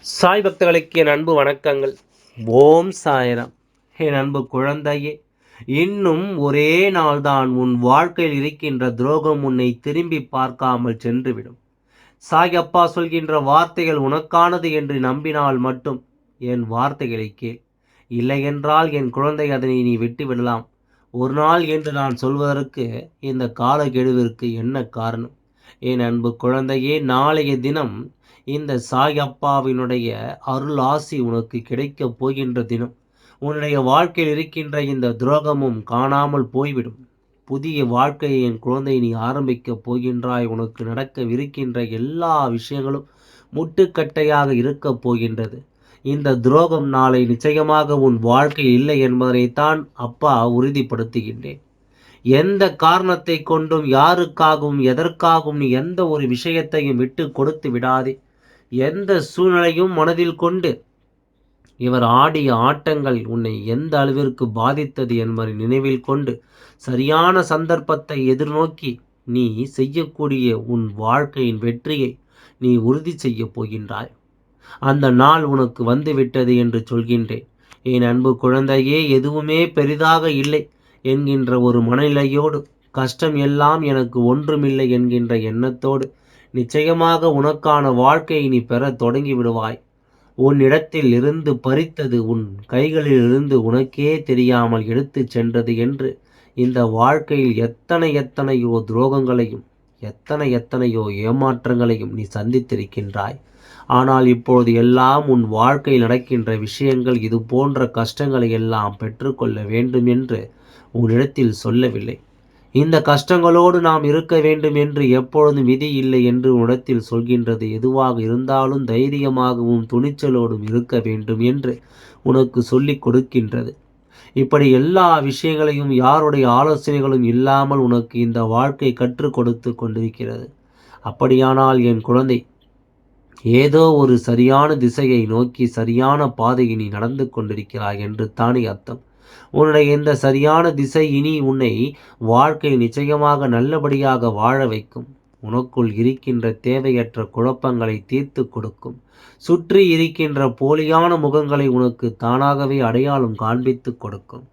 சாய் பக்தர்களுக்கு என் அன்பு வணக்கங்கள். ஓம் சாய்ராம். என் அன்பு குழந்தையே, இன்னும் ஒரே நாள்தான் உன் வாழ்க்கையில் இருக்கின்ற துரோகம் உன்னை திரும்பி பார்க்காமல் சென்றுவிடும். சாய் அப்பா சொல்கின்ற வார்த்தைகள் உனக்கானது என்று நம்பினால் மட்டும் என் வார்த்தைகளை கேள். இல்லையென்றால் என் குழந்தை அதனை நீ விட்டுவிடலாம். ஒரு நாள் என்று நான் சொல்வதற்கு இந்த காலக்கெடுவிற்கு என்ன காரணம்? என் அன்பு குழந்தையே, நாளைய தினம் இந்த சாய் அப்பாவினுடைய அருள் ஆசி உனக்கு கிடைக்கப் போகின்ற தினம். உன்னுடைய வாழ்க்கையில் இருக்கின்ற இந்த துரோகமும் காணாமல் போய்விடும். புதிய வாழ்க்கையை என் குழந்தை நீ ஆரம்பிக்கப் போகின்றாய். உனக்கு நடக்கவிருக்கின்ற எல்லா விஷயங்களும் முட்டுக்கட்டையாக இருக்கப் போகின்றது. இந்த துரோகம் நாளை நிச்சயமாக உன் வாழ்க்கை இல்லை என்பதனைத்தான் அப்பா உறுதிப்படுத்துகின்றேன். எந்த காரணத்தை கொண்டும் யாருக்காகவும் எதற்காகவும் நீ எந்த ஒரு விஷயத்தையும் விட்டு கொடுத்து விடாதே. எந்த சூழ்நிலையும் மனதில் கொண்டு இவர் ஆடிய ஆட்டங்கள் உன்னை எந்த அளவிற்கு பாதித்தது என்பதை நினைவில் கொண்டு சரியான சந்தர்ப்பத்தை எதிர்நோக்கி நீ செய்யக்கூடிய உன் வாழ்க்கையின் வெற்றியை நீ உறுதி செய்ய போகின்றாய். அந்த நாள் உனக்கு வந்துவிட்டது என்று சொல்கின்றேன். என் அன்பு குழந்தையே, எதுவுமே பெரிதாக இல்லை என்கின்ற ஒரு மனநிலையோடு, கஷ்டம் எல்லாம் எனக்கு ஒன்றுமில்லை என்கின்ற எண்ணத்தோடு நிச்சயமாக உனக்கான வாழ்க்கையை நீ பெற தொடங்கி விடுவாய். உன்னிடத்தில் இருந்து பறித்தது உன் கைகளிலிருந்து உனக்கே தெரியாமல் எடுத்துச் சென்றது என்று இந்த வாழ்க்கையில் எத்தனையோ துரோகங்களையும் எத்தனையோ ஏமாற்றங்களையும் நீ சந்தித்திருக்கின்றாய். ஆனால் இப்பொழுது எல்லாம் உன் வாழ்க்கையில் நடக்கின்ற விஷயங்கள் இது போன்ற கஷ்டங்களை எல்லாம் பெற்றுக்கொள்ள வேண்டும் என்று உன்னிடத்தில் சொல்லவில்லை. இந்த கஷ்டங்களோடு நாம் இருக்க வேண்டும் என்று எப்பொழுதும் விதி இல்லை என்று உன்னிடத்தில் சொல்கின்றது. எதுவாக இருந்தாலும் தைரியமாகவும் துணிச்சலோடும் இருக்க வேண்டும் என்று உனக்கு சொல்லிக் கொடுக்கின்றது. இப்படி எல்லா விஷயங்களையும் யாருடைய ஆலோசனைகளும் இல்லாமல் உனக்கு இந்த வாழ்க்கை கற்றுக் கொடுத்து கொண்டிருக்கிறது. அப்படியானால் என் குழந்தை, ஏதோ ஒரு சரியான திசையை நோக்கி சரியான பாதையை நீ நடந்து கொண்டிருக்கிறாய் என்று தானே அர்த்தம். உன்னுடைய இந்த சரியான திசை இனி உன்னை வாழ்க்கை நிச்சயமாக நல்லபடியாக வாழ வைக்கும். உனக்குள் இருக்கின்ற தேவையற்ற குழப்பங்களை தீர்த்து கொடுக்கும். சுற்றி இருக்கின்ற போலியான முகங்களை உனக்கு தானாகவே அடையாளம் காண்பித்து கொடுக்கும்.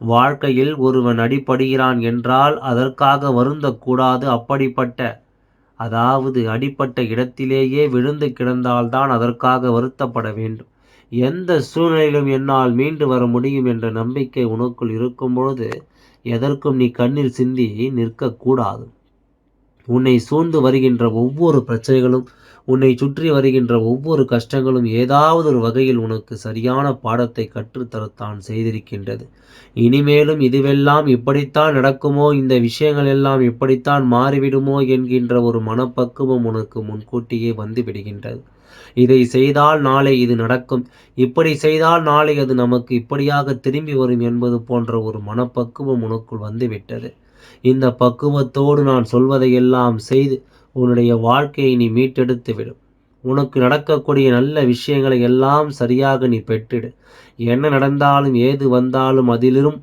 வாழ்க்கையில் ஒருவன் அடிபடுகிறான் என்றால் அதற்காக வருந்தக்கூடாது. அடிப்பட்ட இடத்திலேயே விழுந்து கிடந்தால்தான் அதற்காக வருத்தப்பட வேண்டும். எந்த சூழ்நிலையிலும் என்னால் மீண்டு வர முடியும் என்ற நம்பிக்கை உனக்குள் இருக்கும் பொழுது எதற்கும் நீ கண்ணீர் சிந்தி நிற்கக்கூடாது. உன்னை சூழ்ந்து வருகின்ற ஒவ்வொரு பிரச்சனைகளும், உன்னை சுற்றி வருகின்ற ஒவ்வொரு கஷ்டங்களும் ஏதாவது ஒரு வகையில் உனக்கு சரியான பாடத்தை கற்றுத்தரத்தான் செய்திருக்கின்றது. இனிமேலும் இதுவெல்லாம் இப்படித்தான் நடக்குமோ, இந்த விஷயங்கள் எல்லாம் இப்படித்தான் மாறிவிடுமோ என்கின்ற ஒரு மனப்பக்குவம் உனக்கு முன்கூட்டியே வந்து விடுகின்றது. இதை செய்தால் நாளை இது நடக்கும், இப்படி செய்தால் நாளை அது நமக்கு இப்படியாக திரும்பி வரும் என்பது போன்ற ஒரு மனப்பக்குவம் உனக்குள் வந்துவிட்டது. இந்த பக்குவத்தோடு நான் சொல்வதையெல்லாம் செய்து உன்னுடைய வாழ்க்கையை நீ மீட்டெடுத்து விடும். உனக்கு நடக்கக்கூடிய நல்ல விஷயங்களை எல்லாம் சரியாக நீ பெற்றிடு. என்ன நடந்தாலும் ஏது வந்தாலும் அதிலும்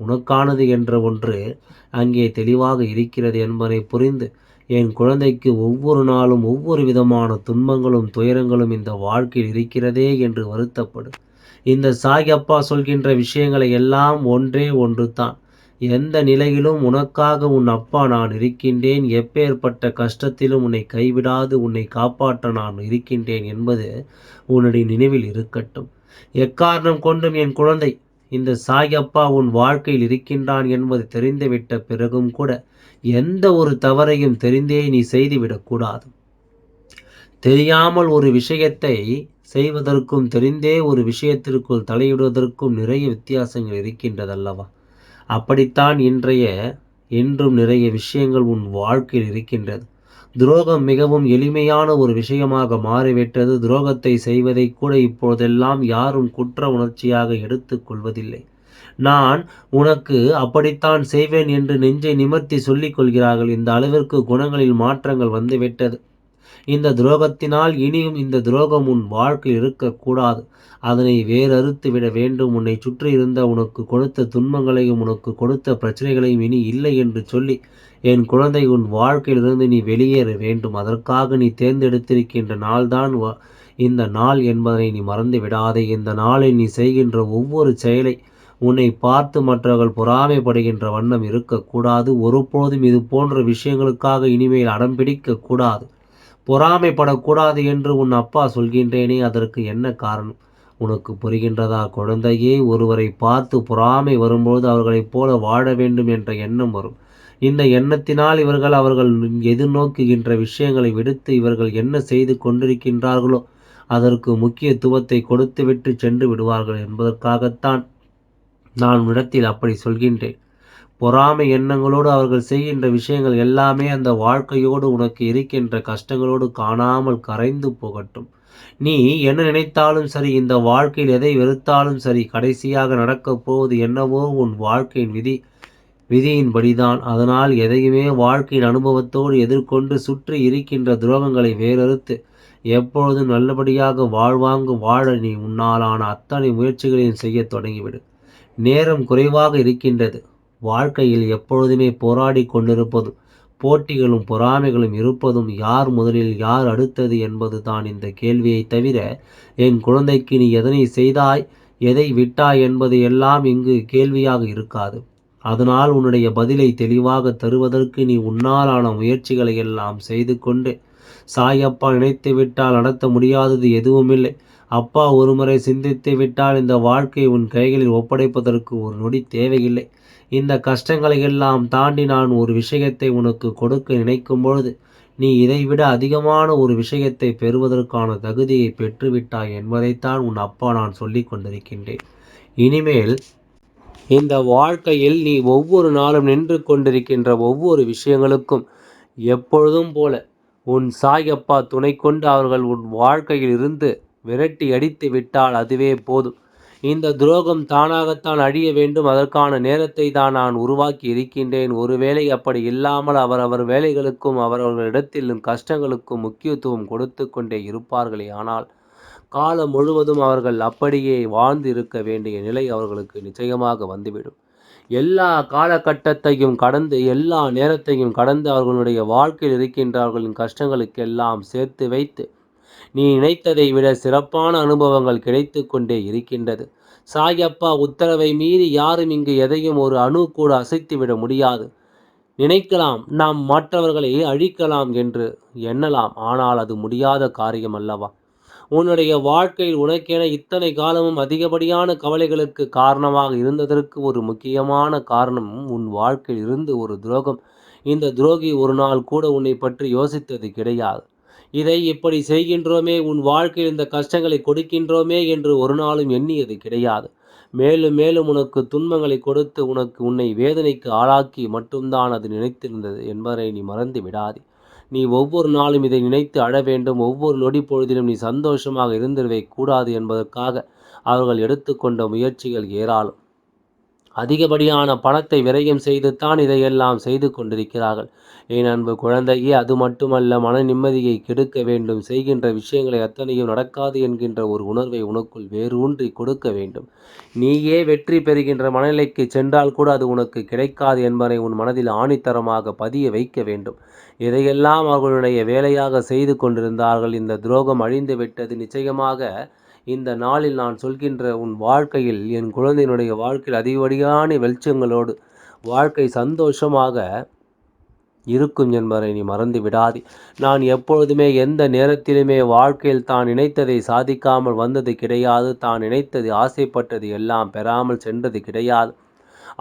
உனக்கானது என்ற ஒன்று அங்கே தெளிவாக இருக்கிறது என்பதை புரிந்து என் குழந்தைக்கு ஒவ்வொரு நாளும் ஒவ்வொரு விதமான துன்பங்களும் துயரங்களும் இந்த வாழ்க்கையில் இருக்கிறதே என்று வருத்தப்படும். இந்த சாய் அப்பா சொல்கின்ற விஷயங்களை எல்லாம் ஒன்றே ஒன்று தான். எந்த நிலையிலும் உனக்காக உன் அப்பா நான் இருக்கின்றேன், எப்பேற்பட்ட கஷ்டத்திலும் உன்னை கைவிடாது உன்னை காப்பாற்ற நான் இருக்கின்றேன் என்பது உன்னுடைய நினைவில் இருக்கட்டும். எக்காரணம் கொண்டும் என் குழந்தை, இந்த சாய் அப்பா உன் வாழ்க்கையில் இருக்கின்றான் என்பது தெரிந்துவிட்ட பிறகும் கூட எந்த ஒரு தவறையும் தெரிந்தே நீ செய்துவிடக்கூடாது. தெரியாமல் ஒரு விஷயத்தை செய்வதற்கும் தெரிந்தே ஒரு விஷயத்திற்குள் தலையிடுவதற்கும் நிறைய வித்தியாசங்கள் இருக்கின்றதல்லவா? அப்படித்தான் இன்றும் நிறைய விஷயங்கள் உன் வாழ்க்கையில் இருக்கின்றது. துரோகம் மிகவும் எளிமையான ஒரு விஷயமாக மாறிவிட்டது. துரோகத்தை செய்வதை கூட இப்போதெல்லாம் யாரும் குற்ற உணர்ச்சியாக எடுத்துக் கொள்வதில்லை. நான் உனக்கு அப்படித்தான் செய்வேன் என்று நெஞ்சை நிமிர்த்தி சொல்லிக் கொள்கிறார்கள். இந்த அளவிற்கு குணங்களில் மாற்றங்கள் வந்துவிட்டது. இந்த துரோகத்தினால் இனியும் இந்த துரோகம் உன் வாழ்க்கையில் இருக்கக்கூடாது. அதனை வேறறுத்து விட வேண்டும். உன்னை சுற்றி இருந்த உனக்கு கொடுத்த துன்பங்களையும் உனக்கு கொடுத்த பிரச்சனைகளையும் இனி இல்லை என்று சொல்லி என் குழந்தை, உன் வாழ்க்கையிலிருந்து நீ வெளியேற வேண்டும். அதற்காக நீ தேர்ந்தெடுத்திருக்கின்ற நாள்தான் இந்த நாள் என்பதை நீ மறந்து விடாதே. இந்த நாளில் நீ செய்கின்ற ஒவ்வொரு செயலை உன்னை பார்த்து மற்றவர்கள் பொறாமைப்படுகின்ற வண்ணம் இருக்கக்கூடாது. ஒருபோதும் இது போன்ற விஷயங்களுக்காக இனிமேல் அடம்பிடிக்க கூடாது. பொறாமைப்படக்கூடாது என்று உன் அப்பா சொல்கின்றேனே, அதற்கு என்ன காரணம்? உனக்கு புரிகின்றதா குழந்தையே? ஒருவரை பார்த்து பொறாமை வரும்போது அவர்களைப் போல வாழ வேண்டும் என்ற எண்ணம் வரும். இந்த எண்ணத்தினால் அவர்கள் எதிர்நோக்குகின்ற விஷயங்களை விடுத்து இவர்கள் என்ன செய்து கொண்டிருக்கின்றார்களோ அதற்கு முக்கியத்துவத்தை கொடுத்துவிட்டு சென்று விடுவார்கள் என்பதற்காகத்தான் நான் உன்னிடத்தில் அப்படி சொல்கின்றேன். பொறாமை எண்ணங்களோடு அவர்கள் செய்கின்ற விஷயங்கள் எல்லாமே அந்த வாழ்க்கையோடு உனக்கு இருக்கின்ற கஷ்டங்களோடு காணாமல் கரைந்து போகட்டும். நீ என்ன நினைத்தாலும் சரி, இந்த வாழ்க்கையில் எதை வெறுத்தாலும் சரி, கடைசியாக நடக்கப் போவது என்னவோ உன் வாழ்க்கையின் விதியின்படிதான். அதனால் எதையுமே வாழ்க்கையின் அனுபவத்தோடு எதிர்கொண்டு சுற்றி இருக்கின்ற துரோகங்களை வேறறுத்து எப்பொழுதும் நல்லபடியாக வாழ்வாங்கு வாழ நீ உன்னாலான அத்தனை முயற்சிகளையும் செய்ய தொடங்கிவிடு. நேரம் குறைவாக இருக்கின்றது. வாழ்க்கையில் எப்பொழுதுமே போராடி கொண்டிருப்பதும் போட்டிகளும் பொறாமைகளும் இருப்பதும் யார் முதலில் யார் அடுத்தது என்பது தான் இந்த கேள்வியை தவிர, என் குழந்தைக்கு நீ எதனை செய்தாய் எதை விட்டாய் என்பது எல்லாம் இங்கு கேள்வியாக இருக்காது. அதனால் உன்னுடைய பதிலை தெளிவாக தருவதற்கு நீ உன்னாலான முயற்சிகளை எல்லாம் செய்து கொண்டு, சாயப்பா நினைத்து விட்டால் நடத்த முடியாதது எதுவுமில்லை. அப்பா ஒருமுறை சிந்தித்து விட்டால் இந்த வாழ்க்கையை உன் கைகளில் ஒப்படைப்பதற்கு ஒரு நொடி தேவையில்லை. இந்த கஷ்டங்களை எல்லாம் தாண்டி நான் ஒரு விஷயத்தை உனக்கு கொடுக்க நினைக்கும் பொழுது நீ இதைவிட அதிகமான ஒரு விஷயத்தை பெறுவதற்கான தகுதியை பெற்றுவிட்டாய் என்பதைத்தான் உன் அப்பா நான் சொல்லி கொண்டிருக்கின்றேன். இனிமேல் இந்த வாழ்க்கையில் நீ ஒவ்வொரு நாளும் நின்று கொண்டிருக்கின்ற ஒவ்வொரு விஷயங்களுக்கும் எப்பொழுதும் போல உன் சாயப்பா துணை கொண்டு அவர்கள் உன் வாழ்க்கையில் இருந்து விரட்டி அடித்து விட்டால் அதுவே போதும். இந்த துரோகம் தானாகத்தான் அழிய வேண்டும். அதற்கான நேரத்தை தான் நான் உருவாக்கி இருக்கின்றேன். ஒருவேளை அப்படி இல்லாமல் அவரவர் வேலைகளுக்கும் அவரவர்களிடத்திலும் கஷ்டங்களுக்கும் முக்கியத்துவம் கொடுத்து கொண்டே இருப்பார்களே ஆனால் காலம் முழுவதும் அவர்கள் அப்படியே வாழ்ந்து இருக்க வேண்டிய நிலை அவர்களுக்கு நிச்சயமாக வந்துவிடும். எல்லா காலகட்டத்தையும் கடந்து எல்லா நேரத்தையும் கடந்து அவர்களுடைய வாழ்க்கையில் இருக்கின்றவர்களின் கஷ்டங்களுக்கெல்லாம் சேர்த்து வைத்து நீ நினைத்ததை விட சிறப்பான அனுபவங்கள் கிடைத்து கொண்டே இருக்கின்றது. சாயப்பா உத்தரவை மீறி யாரும் இங்கு எதையும் ஒரு அணு கூட அசைத்துவிட முடியாது. நினைக்கலாம் நாம் மற்றவர்களை அழிக்கலாம் என்று எண்ணலாம். ஆனால் அது முடியாத காரியம் அல்லவா? உன்னுடைய வாழ்க்கையில் உனக்கென இத்தனை காலமும் அதிகப்படியான கவலைகளுக்கு காரணமாக இருந்ததற்கு ஒரு முக்கியமான காரணம் உன் வாழ்க்கையில் இருந்து ஒரு துரோகம். இந்த துரோகி ஒரு நாள் கூட உன்னை பற்றி யோசித்தது கிடையாது. இதை இப்படி செய்கின்றோமே, உன் வாழ்க்கையில் இந்த கஷ்டங்களை கொடுக்கின்றோமே என்று ஒரு நாளும் எண்ணியது கிடையாது. மேலும் மேலும் உனக்கு துன்பங்களை கொடுத்து உன்னை வேதனைக்கு ஆளாக்கி மட்டும்தான் அது நினைத்திருந்தது என்பதை நீ மறந்து விடாதே. நீ ஒவ்வொரு நாளும் இதை நினைத்து அழ வேண்டும். ஒவ்வொரு நொடி பொழுதிலும் நீ சந்தோஷமாக இருந்திடவே கூடாது என்பதற்காக அவர்கள் எடுத்துக்கொண்ட முயற்சிகள் ஏராளம். அதிகப்படியான பணத்தை விரயம் செய்து தான் இதையெல்லாம் செய்து கொண்டிருக்கிறார்கள். என் அன்பு குழந்தையே, அது மட்டுமல்ல, மன நிம்மதியை கெடுக்க வேண்டும். செய்கின்ற விஷயங்களை அத்தனையும் நடக்காது என்கின்ற ஒரு உணர்வை உனக்குள் வேரூன்றி கொடுக்க வேண்டும். நீயே வெற்றி பெறுகின்ற மனநிலைக்கு சென்றால் கூட அது உனக்கு கிடைக்காது என்பதை உன் மனதில் ஆணித்தரமாக பதிய வைக்க வேண்டும். இதையெல்லாம் அவர்களுடைய வேலையாக செய்து கொண்டிருந்தார்கள். இந்த துரோகம் அழிந்து விட்டது. நிச்சயமாக இந்த நாளில் நான் சொல்கின்ற உன் வாழ்க்கையில், என் குழந்தையினுடைய வாழ்க்கையில் அதிகப்படியான வெளிச்சங்களோடு வாழ்க்கை சந்தோஷமாக இருக்கும் என்பதை நீ மறந்து விடாதே. நான் எப்பொழுதுமே எந்த நேரத்திலுமே வாழ்க்கையில் தான் நினைத்ததை சாதிக்காமல் வந்தது கிடையாது. தான் நினைத்தது ஆசைப்பட்டது எல்லாம் பெறாமல் சென்றது கிடையாது.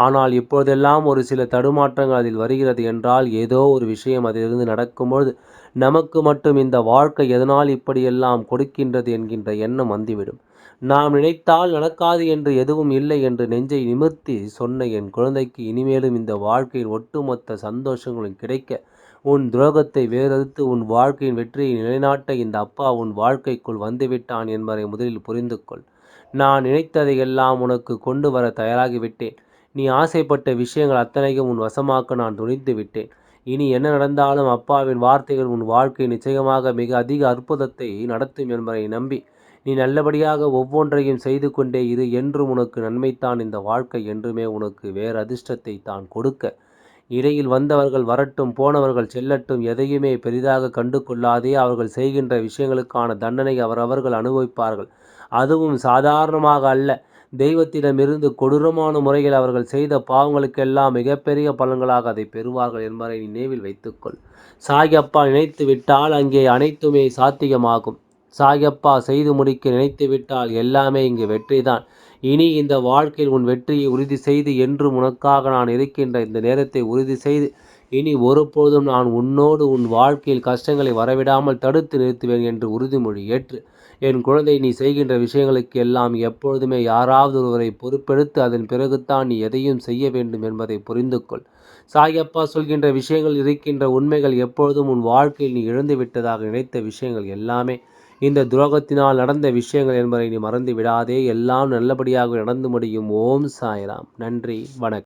ஆனால் இப்பொழுதெல்லாம் ஒரு சில தடுமாற்றங்கள் அதில் வருகிறது என்றால் ஏதோ ஒரு விஷயம் அதிலிருந்து நடக்கும்பொழுது நமக்கு மட்டும் இந்த வாழ்க்கை எதனால் இப்படியெல்லாம் கொடுக்கின்றது என்கின்ற எண்ணம் வந்துவிடும். நாம் நினைத்தால் நடக்காது என்று எதுவும் இல்லை என்று நெஞ்சை நிமிர்த்தி சொன்ன என் குழந்தைக்கு இனிமேலும் இந்த வாழ்க்கையின் ஒட்டுமொத்த சந்தோஷங்களும் கிடைக்க உன் துரோகத்தை வேறறுத்து உன் வாழ்க்கையின் வெற்றியை நிலைநாட்ட இந்த அப்பா உன் வாழ்க்கைக்குள் வந்துவிட்டான் என்பதை முதலில் புரிந்து கொள். நான் நினைத்ததையெல்லாம் உனக்கு கொண்டு வர தயாராகிவிட்டேன். நீ ஆசைப்பட்ட விஷயங்கள் அத்தனையும் உன் வசமாக்க நான் துணிந்து விட்டேன். இனி என்ன நடந்தாலும் அப்பாவின் வார்த்தைகள் உன் வாழ்க்கை நிச்சயமாக மிக அதிக அற்புதத்தை நடத்தும் என்பதை நம்பி நீ நல்லபடியாக ஒவ்வொன்றையும் செய்து கொண்டே இரு. என்றும் உனக்கு நன்மைத்தான் இந்த வாழ்க்கை. என்றுமே உனக்கு வேறு அதிர்ஷ்டத்தை தான் கொடுக்க இடையில் வந்தவர்கள் வரட்டும், போனவர்கள் செல்லட்டும், எதையுமே பெரிதாக கண்டு கொள்ளாதே. அவர்கள் செய்கின்ற விஷயங்களுக்கான தண்டனை அவரவர்கள் அனுபவிப்பார்கள். அதுவும் சாதாரணமாக அல்ல. தெய்வத்திடமிருந்து கொடூரமான முறையில் அவர்கள் செய்த பாவங்களுக்கெல்லாம் மிகப்பெரிய பலன்களாக அதை பெறுவார்கள் என்பதை நினைவில் வைத்துக்கொள். சாயப்பா நினைத்து விட்டால் அங்கே அனைத்துமே சாத்தியமாகும். சாயப்பா செய்து முடிக்க நினைத்து விட்டால் எல்லாமே இங்கு வெற்றிதான். இனி இந்த வாழ்க்கையில் உன் வெற்றியை உறுதி செய்து, என்றும் உனக்காக நான் இருக்கின்ற இந்த நேரத்தை உறுதி செய்து, இனி ஒருபோதும் நான் உன்னோடு உன் வாழ்க்கையில் கஷ்டங்களை வரவிடாமல் தடுத்து நிறுத்துவேன் என்று உறுதிமொழி ஏற்று, என் குழந்தை, நீ செய்கின்ற விஷயங்களுக்கு எல்லாம் எப்பொழுதுமே யாராவது ஒருவரை பொறுப்பெடுத்து அதன் பிறகுதான் நீ எதையும் செய்ய வேண்டும் என்பதை புரிந்து கொள். சாயப்பா சொல்கின்ற விஷயங்கள் இருக்கின்ற உண்மைகள் எப்பொழுதும் உன் வாழ்க்கையில் நீ இழந்து விட்டதாக நினைத்த விஷயங்கள் எல்லாமே இந்த துரோகத்தினால் நடந்த விஷயங்கள் என்பதை நீ மறந்து விடாதே. எல்லாம் நல்லபடியாக நடந்து முடியும். ஓம் சாய்ராம். நன்றி, வணக்கம்.